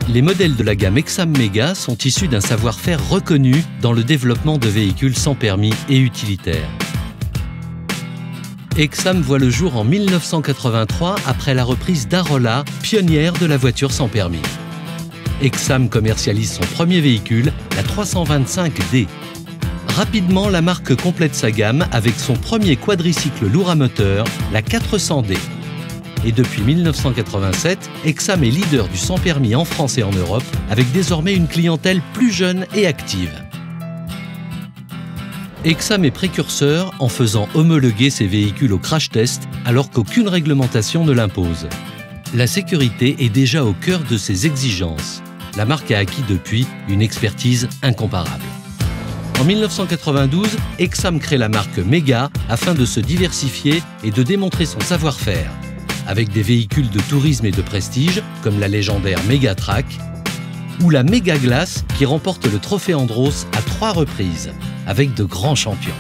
Les modèles de la gamme Exam Mega sont issus d'un savoir-faire reconnu dans le développement de véhicules sans permis et utilitaires. Exam voit le jour en 1983 après la reprise d'Arolla, pionnière de la voiture sans permis. Exam commercialise son premier véhicule, la 325D. Rapidement, la marque complète sa gamme avec son premier quadricycle lourd à moteur, la 400D. Et depuis 1987, Exam est leader du sans-permis en France et en Europe, avec désormais une clientèle plus jeune et active. Exam est précurseur en faisant homologuer ses véhicules au crash test alors qu'aucune réglementation ne l'impose. La sécurité est déjà au cœur de ses exigences. La marque a acquis depuis une expertise incomparable. En 1992, Exam crée la marque Mega afin de se diversifier et de démontrer son savoir-faire. Avec des véhicules de tourisme et de prestige, comme la légendaire Megatrack, ou la Mega Glace qui remporte le trophée Andros à 3 reprises, avec de grands champions.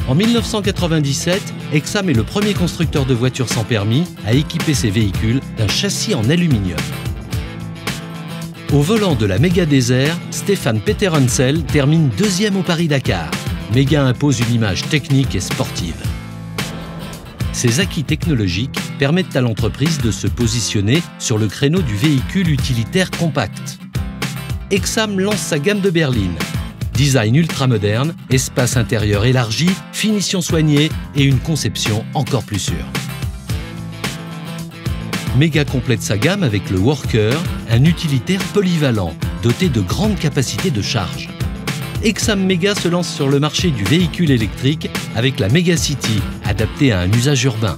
En 1997, Exam est le premier constructeur de voitures sans permis à équiper ses véhicules d'un châssis en aluminium. Au volant de la Mega Désert, Stéphane Peterhansel termine 2e au Paris-Dakar. Mega impose une image technique et sportive. Ces acquis technologiques permettent à l'entreprise de se positionner sur le créneau du véhicule utilitaire compact. Exam lance sa gamme de berlines. Design ultra-moderne, espace intérieur élargi, finition soignée et une conception encore plus sûre. Mega complète sa gamme avec le Worker, un utilitaire polyvalent, doté de grandes capacités de charge. Exam Mega se lance sur le marché du véhicule électrique avec la Mega City, adaptée à un usage urbain.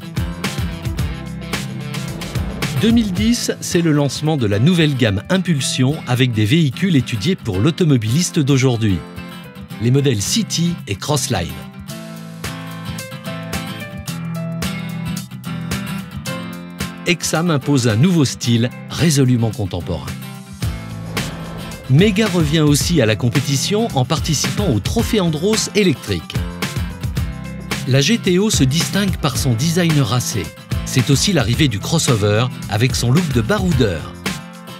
2010, c'est le lancement de la nouvelle gamme Impulsion avec des véhicules étudiés pour l'automobiliste d'aujourd'hui. Les modèles City et Crossline. Exam impose un nouveau style résolument contemporain. Mega revient aussi à la compétition en participant au trophée Andros électrique. La GTO se distingue par son design racé. C'est aussi l'arrivée du crossover avec son look de baroudeur.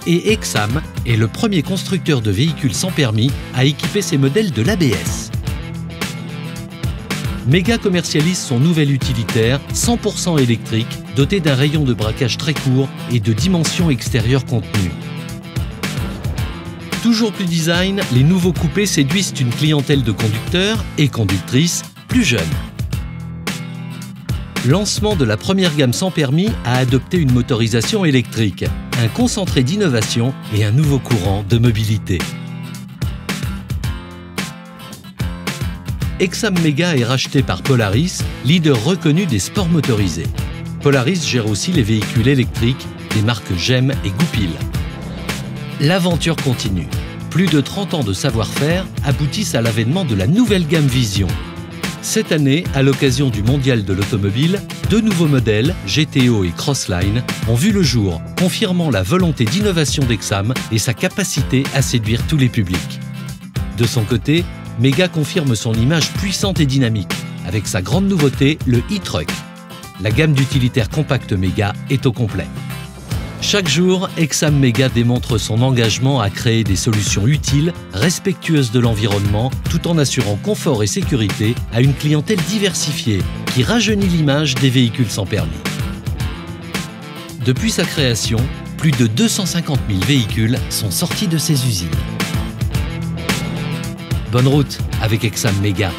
Et Exam est le premier constructeur de véhicules sans permis à équiper ses modèles de l'ABS. Mega commercialise son nouvel utilitaire 100% électrique, doté d'un rayon de braquage très court et de dimensions extérieures contenues. Toujours plus design, les nouveaux coupés séduisent une clientèle de conducteurs et conductrices plus jeunes. Lancement de la première gamme sans permis a adopté une motorisation électrique, un concentré d'innovation et un nouveau courant de mobilité. Exam Mega est racheté par Polaris, leader reconnu des sports motorisés. Polaris gère aussi les véhicules électriques des marques GEM et Goupil. L'aventure continue. Plus de 30 ans de savoir-faire aboutissent à l'avènement de la nouvelle gamme Vision. Cette année, à l'occasion du Mondial de l'automobile, 2 nouveaux modèles, GTO et Crossline, ont vu le jour, confirmant la volonté d'innovation d'Exam et sa capacité à séduire tous les publics. De son côté, Mega confirme son image puissante et dynamique, avec sa grande nouveauté, le e-Truck. La gamme d'utilitaires compacts Mega est au complet. Chaque jour, Exam Mega démontre son engagement à créer des solutions utiles, respectueuses de l'environnement, tout en assurant confort et sécurité à une clientèle diversifiée qui rajeunit l'image des véhicules sans permis. Depuis sa création, plus de 250 000 véhicules sont sortis de ses usines. Bonne route avec Exam Mega.